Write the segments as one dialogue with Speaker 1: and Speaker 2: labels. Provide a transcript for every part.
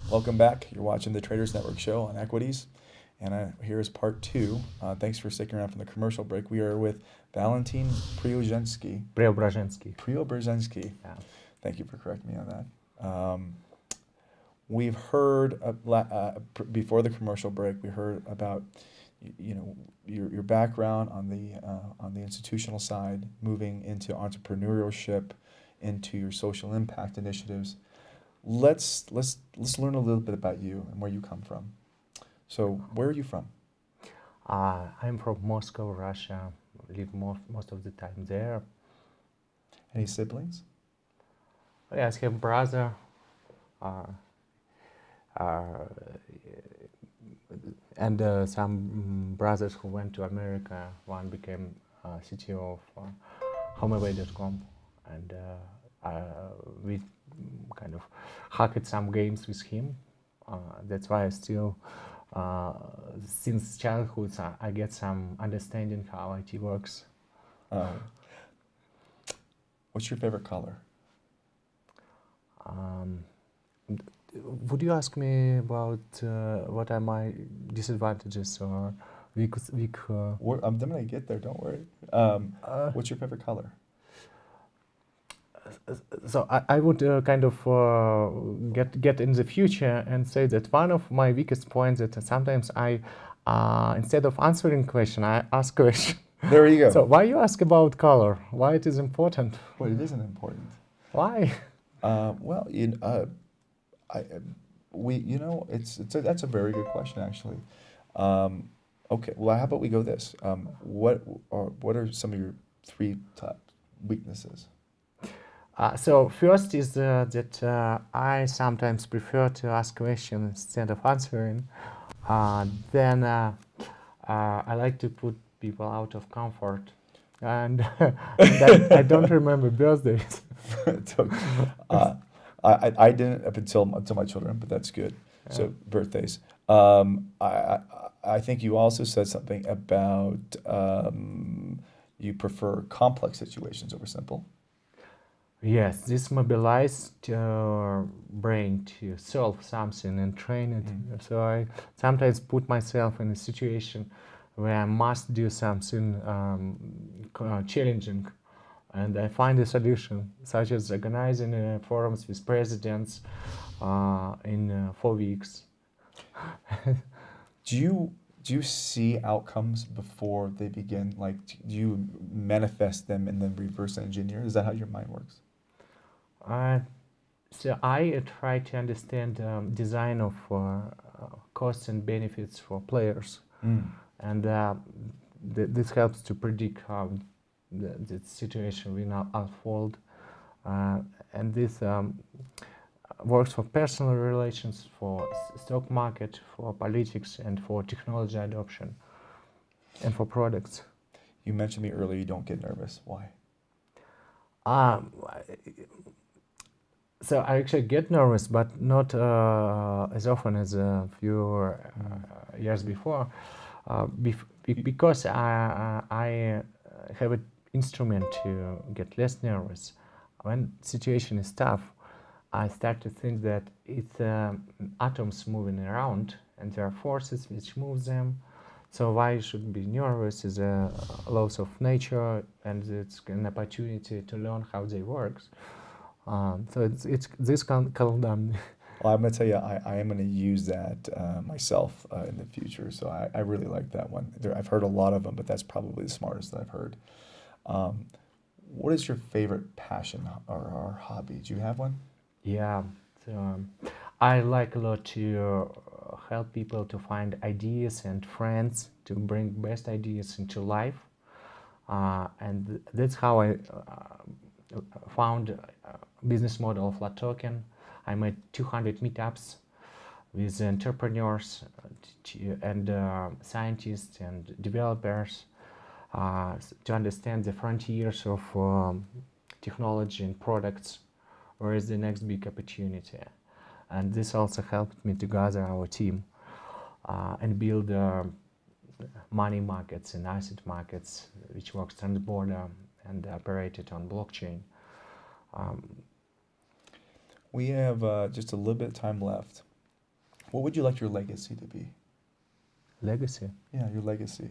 Speaker 1: Welcome back. You're watching the Traders Network show on equities, and here is part two. Thanks for sticking around from the commercial break. We are with Valentin Preobrazhenskiy. Preobrazhenskiy.
Speaker 2: Yeah.
Speaker 1: Thank you for correcting me on that. We've heard before the commercial break. We heard about your background on the institutional side, moving into entrepreneurship, into your social impact initiatives. Let's learn a little bit about you and where you come from. So, where are you from?
Speaker 2: I'm from Moscow, Russia. Live most of the time there.
Speaker 1: Any siblings?
Speaker 2: Yes, I have a brother. And some brothers who went to America. One became CTO of HomeAway.com, and we kind of hacked some games with him. That's why I still, since childhood, I get some understanding how IT works.
Speaker 1: What's your favorite color?
Speaker 2: Would you ask me about what are my disadvantages or weak?
Speaker 1: I'm gonna get there. Don't worry. What's your favorite color?
Speaker 2: So I would kind of get in the future and say that one of my weakest points that sometimes I, instead of answering question, I ask question.
Speaker 1: There you go.
Speaker 2: So why you ask about color? Why it is important?
Speaker 1: Well, it isn't important.
Speaker 2: Why?
Speaker 1: Well, that's a very good question actually. Okay, well, how about we go this? What are some of your three top weaknesses?
Speaker 2: So first is that I sometimes prefer to ask questions instead of answering. Then I like to put people out of comfort, and I don't remember birthdays.
Speaker 1: I didn't up until my children, but that's good. Yeah. So birthdays. I think you also said something about you prefer complex situations over simple.
Speaker 2: Yes, this mobilized your brain to solve something and train it. Mm-hmm. So I sometimes put myself in a situation where I must do something challenging, and I find a solution, such as organizing forums with presidents in 4 weeks.
Speaker 1: Do you see outcomes before they begin? Like, do you manifest them and then reverse engineer? Is that how your mind works?
Speaker 2: So I try to understand design of costs and benefits for players, and this helps to predict how the situation will now unfold, and this works for personal relations, for stock market, for politics, and for technology adoption, and for products.
Speaker 1: You mentioned me earlier. You don't get nervous. Why?
Speaker 2: So I actually get nervous, but not as often as a few years before, because I have an instrument to get less nervous. When situation is tough, I start to think that it's atoms moving around, and there are forces which move them. So why you should be nervous is a laws of nature, and it's an opportunity to learn how they work. So it's this can calm down.
Speaker 1: Well, I'm going to tell you, I am going to use that myself in the future. So I really like that one. I've heard a lot of them, but that's probably the smartest that I've heard. What is your favorite passion or hobby? Do you have one?
Speaker 2: Yeah, so, I like a lot to help people to find ideas and friends to bring best ideas into life. And that's how I found business model of LAToken. I made 200 meetups with entrepreneurs and scientists and developers to understand the frontiers of technology and products. Where is the next big opportunity? And this also helped me to gather our team and build money markets and asset markets, which works trans-border and operated on blockchain.
Speaker 1: We have just a little bit of time left. What would you like your legacy to be?
Speaker 2: Legacy.
Speaker 1: Yeah, your legacy.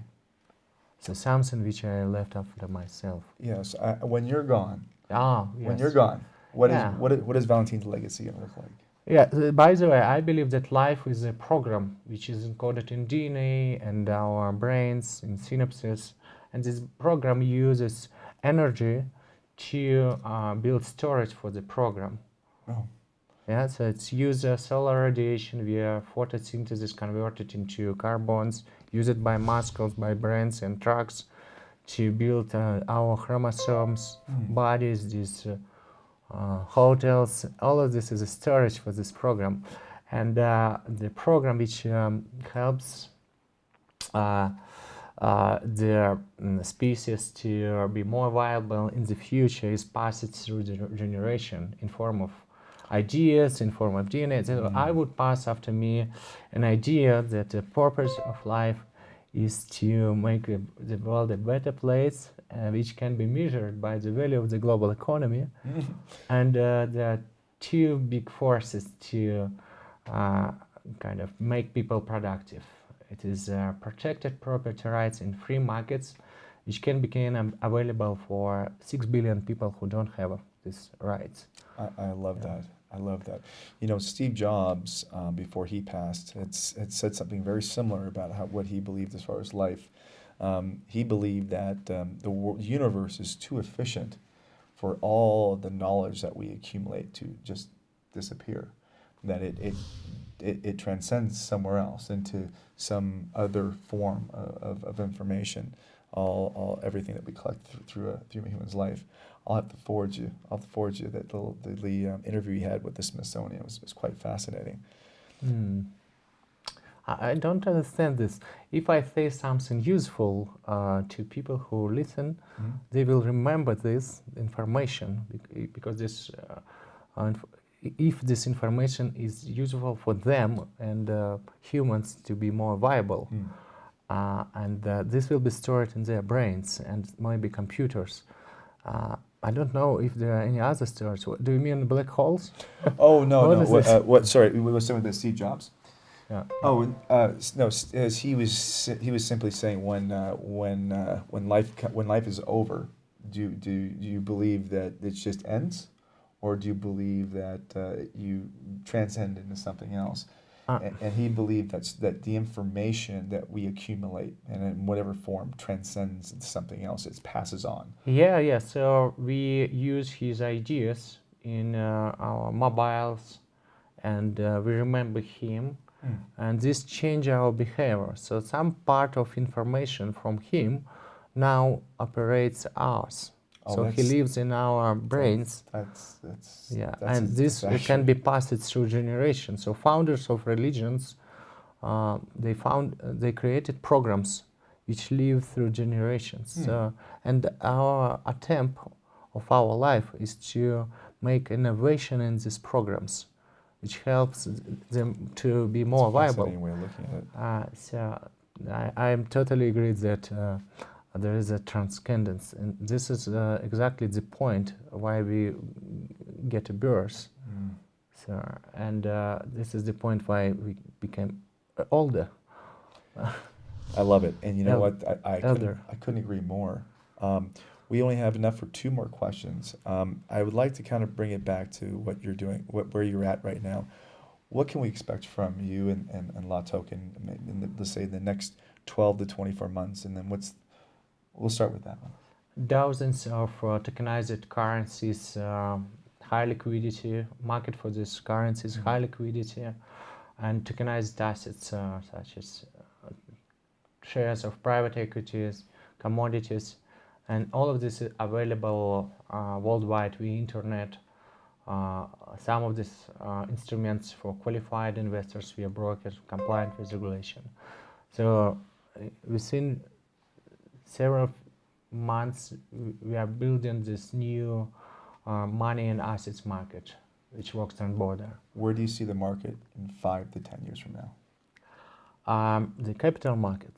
Speaker 2: So something which I left after myself.
Speaker 1: Yes. When you're gone,
Speaker 2: Ah,
Speaker 1: when
Speaker 2: yes.
Speaker 1: you're gone, what is
Speaker 2: Yeah.
Speaker 1: what is Valentin's legacy gonna look like?
Speaker 2: Yeah, by the way, I believe that life is a program which is encoded in DNA and our brains, in synapses, and this program uses energy to build storage for the program.
Speaker 1: Oh.
Speaker 2: Yeah, so it's use solar radiation via photosynthesis converted into carbons, used by muscles, by brains and trucks to build our chromosomes, bodies, these hotels. All of this is a storage for this program, and the program which helps the species to be more viable in the future is passed through the generation in form of ideas, in form of DNA. So I would pass after me an idea that the purpose of life is to make the world a better place, which can be measured by the value of the global economy. And there are two big forces to kind of make people productive. It is protected property rights in free markets, which can become available for 6 billion people who don't have these rights.
Speaker 1: I love that. I love that. You know, Steve Jobs, before he passed, had said something very similar about what he believed as far as life. He believed that the universe is too efficient for all the knowledge that we accumulate to just disappear. That it transcends somewhere else into some other form of information. Everything that we collect through a human's life. I'll have to forward you that the interview he had with the Smithsonian was quite fascinating.
Speaker 2: I don't understand this. If I say something useful to people who listen, they will remember this information because this, if this information is useful for them and humans to be more viable, and this will be stored in their brains and maybe computers. I don't know if there are any other storage. Do you mean black holes?
Speaker 1: Oh no,
Speaker 2: What
Speaker 1: no.
Speaker 2: is this?
Speaker 1: What? Sorry, we were saying with Steve Jobs.
Speaker 2: Yeah.
Speaker 1: Oh no. He was simply saying when life is over, do you believe that it just ends, or do you believe that you transcend into something else? And he believed that the information that we accumulate and in whatever form transcends into something else. It passes on.
Speaker 2: Yeah. So we use his ideas in our mobiles, and we remember him, and this change our behavior. So some part of information from him now operates us.
Speaker 1: Oh,
Speaker 2: so he lives in our brains.
Speaker 1: That's
Speaker 2: and this can be passed through generations. So founders of religions, they created programs which live through generations. And our attempt of our life is to make innovation in these programs, which helps them to be more viable.
Speaker 1: Fascinating way of looking at it.
Speaker 2: So I totally agree that there is a transcendence, and this is exactly the point why we get a birth. So, and this is the point why we became older.
Speaker 1: I love it, and you know what? I couldn't agree more. We only have enough for 2 more questions. I would like to kind of bring it back to what you're doing, where you're at right now. What can we expect from you and LAToken in let's say the next 12 to 24 months, and then we'll start with that one.
Speaker 2: Thousands of tokenized currencies, high liquidity, market for these currencies, high liquidity, and tokenized assets such as shares of private equities, commodities, and all of this is available worldwide via internet. Some of these instruments for qualified investors via brokers compliant with regulation. So within several months, we are building this new money and assets market, which works on border.
Speaker 1: Where do you see the market in 5 to 10 years from now?
Speaker 2: The capital market,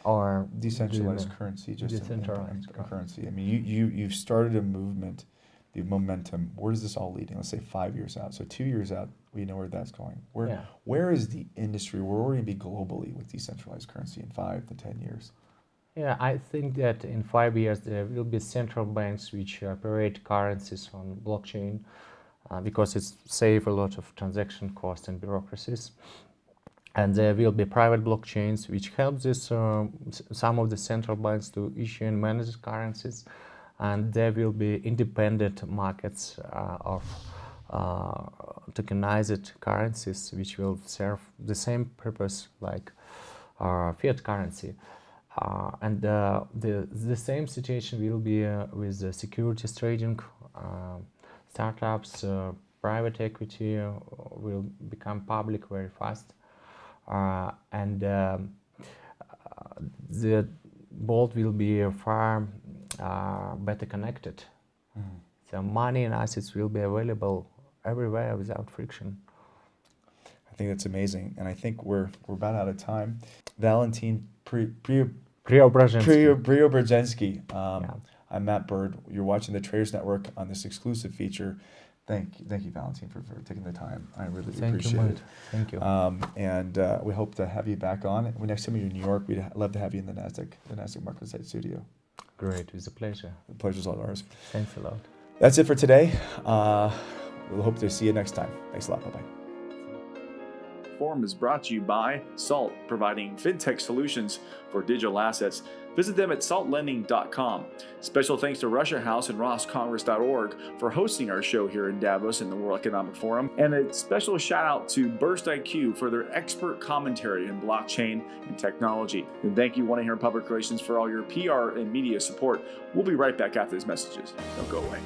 Speaker 2: or
Speaker 1: decentralized currency, just
Speaker 2: decentralized
Speaker 1: currency. I mean, you've started a movement, the momentum. Where is this all leading? Let's say 5 years out. So 2 years out, We know where that's going.
Speaker 2: Yeah.
Speaker 1: Where is the industry? Where will we be globally with decentralized currency in 5 to 10 years?
Speaker 2: Yeah, I think that in 5 years there will be central banks which operate currencies on blockchain because it's save a lot of transaction costs and bureaucracies. And there will be private blockchains which help some of the central banks to issue and manage currencies. And there will be independent markets of tokenized currencies which will serve the same purpose like fiat currency. And the same situation will be with the securities trading. Startups, private equity will become public very fast. And the world will be far better connected. So money and assets will be available everywhere without friction.
Speaker 1: I think that's amazing, and I think we're about out of time. Valentin Preobrazhenskiy. I'm Matt Bird. You're watching the Traders Network on this exclusive feature. Thank you, Valentin, for taking the time. I really appreciate it.
Speaker 2: Thank you.
Speaker 1: And we hope to have you back on. When next time you're in New York, we'd love to have you in the NASDAQ Market Site studio.
Speaker 2: Great, it was a pleasure.
Speaker 1: The pleasure's all ours.
Speaker 2: Thanks a lot.
Speaker 1: That's it for today. We'll hope to see you next time. Thanks a lot. Bye-bye. Forum is brought to you by Salt, providing fintech solutions for digital assets. Visit them at saltlending.com. Special thanks to Russia House and rosscongress.org for hosting our show here in Davos in the World Economic Forum. And a special shout out to Burst IQ for their expert commentary in blockchain and technology. And thank you, 1-800 Public Relations, for all your PR and media support. We'll be right back after these messages. Don't go away.